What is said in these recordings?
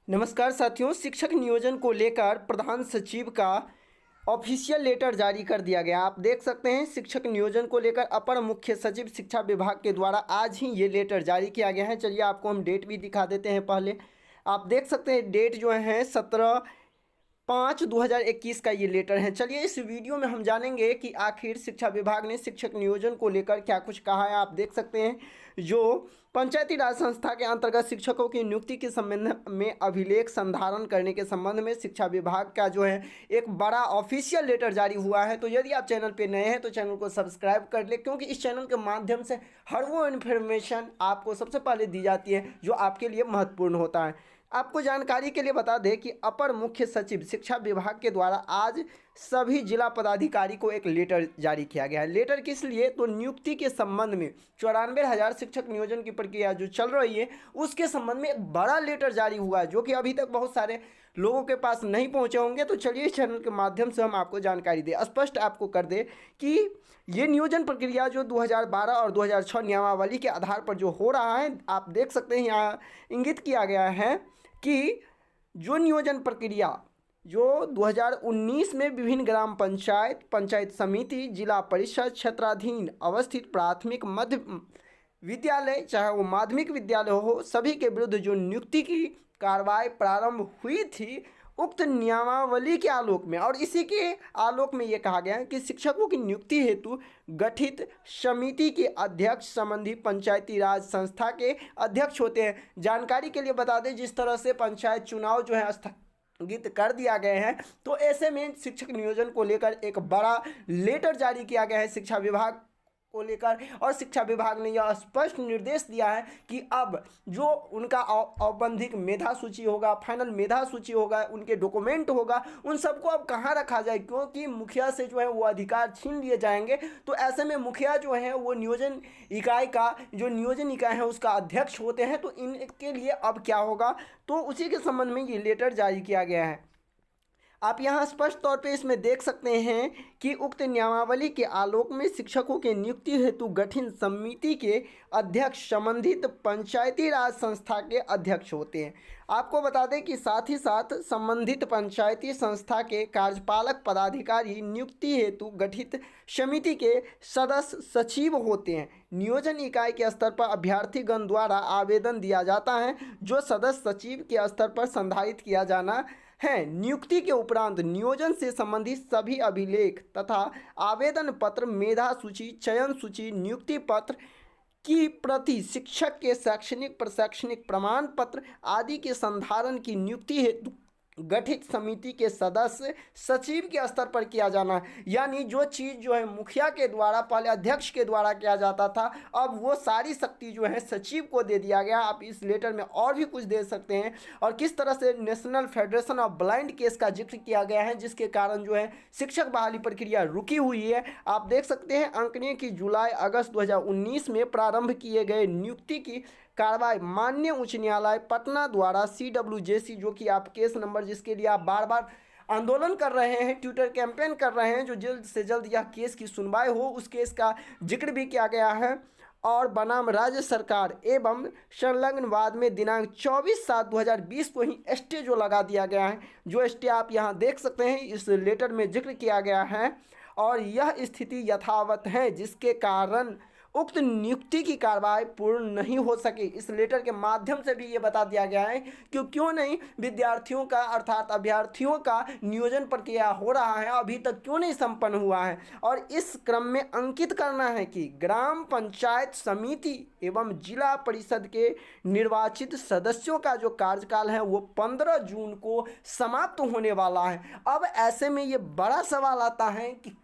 नमस्कार साथियों, शिक्षक नियोजन को लेकर प्रधान सचिव का ऑफिशियल लेटर जारी कर दिया गया। आप देख सकते हैं, शिक्षक नियोजन को लेकर अपर मुख्य सचिव शिक्षा विभाग के द्वारा आज ही ये लेटर जारी किया गया है। चलिए आपको हम डेट भी दिखा देते हैं। पहले आप देख सकते हैं डेट जो है 17/5/2021 का ये लेटर है। चलिए इस वीडियो में हम जानेंगे कि आखिर शिक्षा विभाग ने शिक्षक नियोजन को लेकर क्या कुछ कहा है। आप देख सकते हैं, जो पंचायती राज संस्था के अंतर्गत शिक्षकों की नियुक्ति के संबंध में अभिलेख संधारण करने के संबंध में शिक्षा विभाग का जो है एक बड़ा ऑफिशियल लेटर जारी हुआ है। तो यदि आप चैनल पे नए हैं तो चैनल को सब्सक्राइब कर ले, क्योंकि इस चैनल के माध्यम से हर वो इन्फॉर्मेशन आपको सबसे पहले दी जाती है जो आपके लिए महत्वपूर्ण होता है। आपको जानकारी के लिए बता दें कि अपर मुख्य सचिव शिक्षा विभाग के द्वारा आज सभी जिला पदाधिकारी को एक लेटर जारी किया गया है। लेटर किस लिए? तो नियुक्ति के संबंध में 94,000 शिक्षक नियोजन की प्रक्रिया जो चल रही है उसके संबंध में एक बड़ा लेटर जारी हुआ है, जो कि अभी तक बहुत सारे लोगों के पास नहीं पहुंचे होंगे। तो चलिए इस चैनल के माध्यम से हम आपको जानकारी दें, स्पष्ट आपको कर दें कि ये नियोजन प्रक्रिया जो 2012 और 2006 नियमावली के आधार पर जो हो रहा है, आप देख सकते हैं यहाँ इंगित किया गया है कि जो नियोजन प्रक्रिया जो 2019 में विभिन्न ग्राम पंचायत, पंचायत समिति, जिला परिषद क्षेत्राधीन अवस्थित प्राथमिक मध्य विद्यालय, चाहे वो माध्यमिक विद्यालय हो, सभी के विरुद्ध जो नियुक्ति की कार्रवाई प्रारंभ हुई थी उक्त नियमावली के आलोक में, और इसी के आलोक में ये कहा गया है कि शिक्षकों की नियुक्ति हेतु गठित समिति के अध्यक्ष संबंधी पंचायती राज संस्था के अध्यक्ष होते हैं। जानकारी के लिए बता दें, जिस तरह से पंचायत चुनाव जो है स्थगित कर दिया गया है, तो ऐसे में शिक्षक नियोजन को लेकर एक बड़ा लेटर जारी किया गया है शिक्षा विभाग को लेकर, और शिक्षा विभाग ने यह स्पष्ट निर्देश दिया है कि अब जो उनका औपबंधिक मेधा सूची होगा, फाइनल मेधा सूची होगा, उनके डॉक्यूमेंट होगा, उन सबको अब कहाँ रखा जाए, क्योंकि मुखिया से जो है वो अधिकार छीन लिए जाएंगे। तो ऐसे में मुखिया जो है वो नियोजन इकाई का, जो नियोजन इकाई है उसका अध्यक्ष होते हैं। तो इनके लिए अब क्या होगा, तो उसी के संबंध में ये लेटर जारी किया गया है। आप यहाँ स्पष्ट तौर पे इसमें देख सकते हैं कि उक्त नियमावली के आलोक में शिक्षकों के नियुक्ति हेतु गठित समिति के अध्यक्ष संबंधित पंचायती राज संस्था के अध्यक्ष होते हैं। आपको बता दें कि साथ ही साथ संबंधित पंचायती संस्था के कार्यपालक पदाधिकारी नियुक्ति हेतु गठित समिति के सदस्य सचिव होते हैं। नियोजन इकाई के स्तर पर अभ्यर्थीगण द्वारा आवेदन दिया जाता है, जो सदस्य सचिव के स्तर पर संधारित किया जाना है। नियुक्ति के उपरांत नियोजन से संबंधित सभी अभिलेख तथा आवेदन पत्र, मेधा सूची, चयन सूची, नियुक्ति पत्र की प्रति, शिक्षक के शैक्षणिक प्रशैक्षणिक प्रमाण पत्र आदि के संधारण की नियुक्ति हेतु गठित समिति के सदस्य सचिव के स्तर पर किया जाना है। यानी जो चीज़ जो है मुखिया के द्वारा, पहले अध्यक्ष के द्वारा किया जाता था, अब वो सारी शक्ति जो है सचिव को दे दिया गया। आप इस लेटर में और भी कुछ दे सकते हैं, और किस तरह से national federation of blind case का जिक्र किया गया है, जिसके कारण जो है शिक्षक बहाली प्रक्रिया रुकी हुई है। आप देख सकते हैं अंकनीय की जुलाई अगस्त 2019 में प्रारंभ किए गए नियुक्ति की कार्रवाई माननीय उच्च न्यायालय पटना द्वारा CWJC, जो कि आप केस नंबर जिसके लिए आप बार बार आंदोलन कर रहे हैं, ट्विटर कैंपेन कर रहे हैं, जो जल्द से जल्द यह केस की सुनवाई हो, उस केस का जिक्र भी किया गया है। और बनाम राज्य सरकार एवं संलग्न वाद में दिनांक 24/7/2020 को ही स्टे जो लगा दिया गया है, जो स्टे आप यहाँ देख सकते हैं इस लेटर में जिक्र किया गया है, और यह स्थिति यथावत है, जिसके कारण उक्त नियुक्ति की कार्रवाई पूर्ण नहीं हो सकी। इस लेटर के माध्यम से भी ये बता दिया गया है कि क्यों नहीं विद्यार्थियों का, अर्थात अभ्यर्थियों का नियोजन प्रक्रिया हो रहा है, अभी तक क्यों नहीं संपन्न हुआ है। और इस क्रम में अंकित करना है कि ग्राम पंचायत समिति एवं जिला परिषद के निर्वाचित सदस्यों का जो कार्यकाल है वो 15 जून को समाप्त होने वाला है। अब ऐसे में ये बड़ा सवाल आता है कि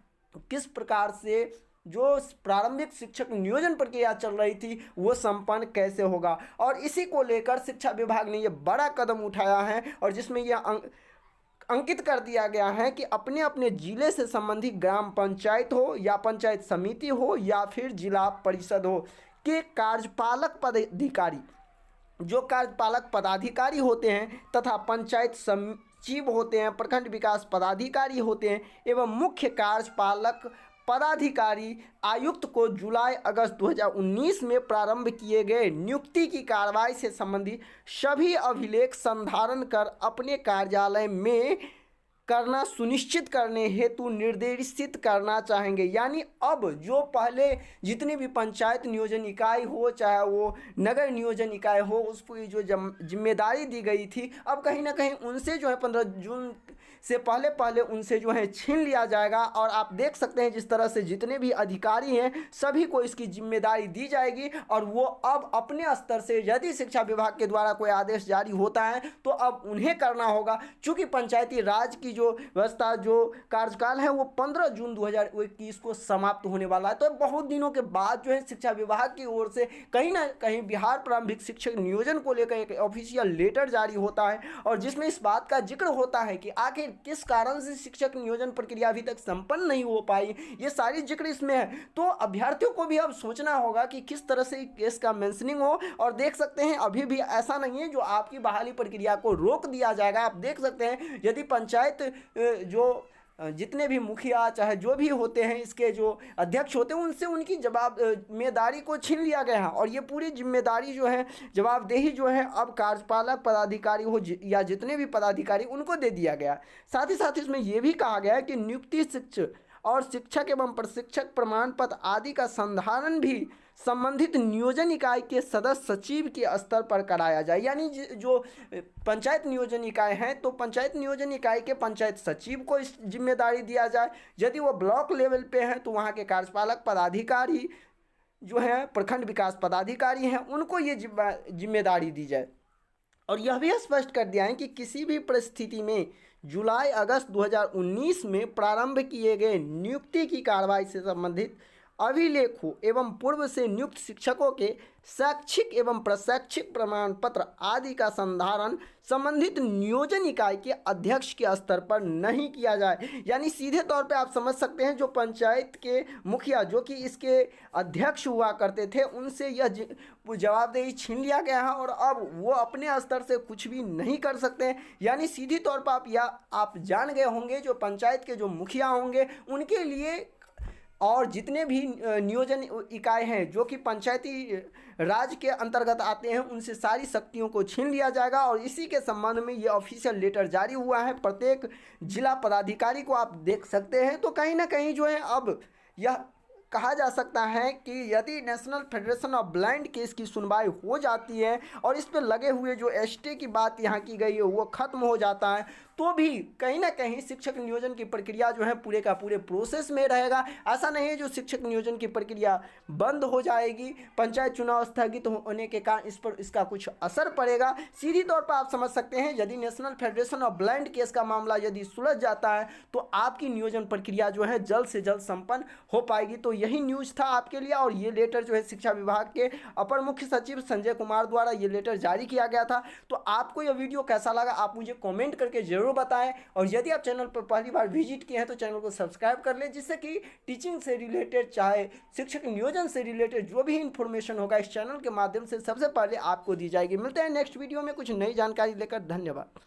किस प्रकार से जो प्रारंभिक शिक्षक नियोजन प्रक्रिया चल रही थी वो संपन्न कैसे होगा, और इसी को लेकर शिक्षा विभाग ने ये बड़ा कदम उठाया है, और जिसमें यह अंकित कर दिया गया है कि अपने अपने जिले से संबंधित ग्राम पंचायत हो या पंचायत समिति हो या फिर जिला परिषद हो के कार्यपालक पदाधिकारी, जो कार्यपालक पदाधिकारी होते हैं तथा पंचायत सचिव होते हैं, प्रखंड विकास पदाधिकारी होते हैं एवं मुख्य कार्यपालक पदाधिकारी आयुक्त को जुलाई अगस्त 2019 में प्रारंभ किए गए नियुक्ति की कार्रवाई से संबंधित सभी अभिलेख संधारण कर अपने कार्यालय में करना सुनिश्चित करने हेतु निर्देशित करना चाहेंगे। यानी अब जो पहले जितनी भी पंचायत नियोजन इकाई हो, चाहे वो नगर नियोजन इकाई हो, उसको जो जिम्मेदारी दी गई थी, अब कहीं ना कहीं उनसे जो है 15 जून से पहले उनसे जो है छीन लिया जाएगा। और आप देख सकते हैं जिस तरह से जितने भी अधिकारी हैं सभी को इसकी जिम्मेदारी दी जाएगी और वो अब अपने स्तर से यदि शिक्षा विभाग के द्वारा कोई आदेश जारी होता है तो अब उन्हें करना होगा। चूँकि पंचायती राज की जो व्यवस्था, जो कार्यकाल है वो 15 जून 2021 को समाप्त होने वाला है। तो बहुत दिनों के बाद जो है शिक्षा विभाग की ओर से कहीं ना कहीं बिहार प्रारंभिक शिक्षक नियोजन को लेकर एक ऑफिशियल लेटर जारी होता है और जिसमें इस बात का जिक्र होता है कि आखिर किस कारण से शिक्षक नियोजन प्रक्रिया अभी तक संपन्न नहीं हो पाई, ये सारी जिक्र इसमें है। तो अभ्यर्थियों को भी अब सोचना होगा कि किस तरह से केस का मेंशनिंग हो। और देख सकते हैं अभी भी ऐसा नहीं है जो आपकी बहाली प्रक्रिया को रोक दिया जाएगा। आप देख सकते हैं यदि पंचायत जो जितने भी मुखिया चाहे जो भी होते हैं, इसके जो अध्यक्ष होते हैं, उनसे उनकी जिम्मेदारी को छीन लिया गया है और ये पूरी जिम्मेदारी जो है, जवाबदेही जो है अब कार्यपालक पदाधिकारी हो या जितने भी पदाधिकारी उनको दे दिया गया। साथ ही साथ इसमें यह भी कहा गया है कि नियुक्ति शिक्षक और शिक्षक एवं प्रशिक्षक प्रमाण पत्र आदि का संधारण भी संबंधित नियोजन इकाई के सदस्य सचिव के स्तर पर कराया जाए। यानी जो पंचायत नियोजन इकाई है तो पंचायत नियोजन इकाई के पंचायत सचिव को इस जिम्मेदारी दिया जाए। यदि वो ब्लॉक लेवल पे हैं तो वहाँ के कार्यपालक पदाधिकारी जो है, प्रखंड विकास पदाधिकारी हैं, उनको ये जिम्मेदारी दी जाए। और यह भी स्पष्ट कर दिया है कि किसी भी परिस्थिति में जुलाई अगस्त 2019 में प्रारंभ किए गए नियुक्ति की कार्रवाई से संबंधित अभिलेखों एवं पूर्व से नियुक्त शिक्षकों के शैक्षिक एवं प्रशैक्षिक प्रमाण पत्र आदि का संधारण संबंधित नियोजन इकाई के अध्यक्ष के स्तर पर नहीं किया जाए। यानी सीधे तौर पे आप समझ सकते हैं जो पंचायत के मुखिया जो कि इसके अध्यक्ष हुआ करते थे, उनसे यह जवाबदेही छीन लिया गया है और अब वो अपने स्तर से कुछ भी नहीं कर सकते हैं। यानी सीधी तौर पर आप जान गए होंगे जो पंचायत के जो मुखिया होंगे उनके लिए और जितने भी नियोजन इकाई हैं जो कि पंचायती राज के अंतर्गत आते हैं, उनसे सारी शक्तियों को छीन लिया जाएगा। और इसी के संबंध में ये ऑफिशियल लेटर जारी हुआ है प्रत्येक जिला पदाधिकारी को, आप देख सकते हैं। तो कहीं ना कहीं जो है अब यह कहा जा सकता है कि यदि national federation of blind case की सुनवाई हो जाती है और इस पर लगे हुए जो एसटी की बात यहाँ की गई है वो ख़त्म हो जाता है, तो भी कहीं ना कहीं शिक्षक नियोजन की प्रक्रिया जो है पूरे का पूरे प्रोसेस में रहेगा। ऐसा नहीं है जो शिक्षक नियोजन की प्रक्रिया बंद हो जाएगी, पंचायत चुनाव स्थगित होने के कारण इस पर इसका कुछ असर पड़ेगा। सीधी तौर पर आप समझ सकते हैं यदि national federation of blind case का मामला यदि सुलझ जाता है तो आपकी नियोजन प्रक्रिया जो है जल्द से जल्द संपन्न हो पाएगी। तो यही न्यूज़ था आपके लिए और ये लेटर जो है शिक्षा विभाग के अपर मुख्य सचिव संजय कुमार द्वारा ये लेटर जारी किया गया था। तो आपको यह वीडियो कैसा लगा आप मुझे कमेंट करके जरूर बताएं और यदि आप चैनल पर पहली बार विजिट किए हैं तो चैनल को सब्सक्राइब कर लें, जिससे कि टीचिंग से रिलेटेड चाहे शिक्षक नियोजन से रिलेटेड जो भी इंफॉर्मेशन होगा इस चैनल के माध्यम से सबसे पहले आपको दी जाएगी। मिलते हैं नेक्स्ट वीडियो में कुछ नई जानकारी लेकर। धन्यवाद।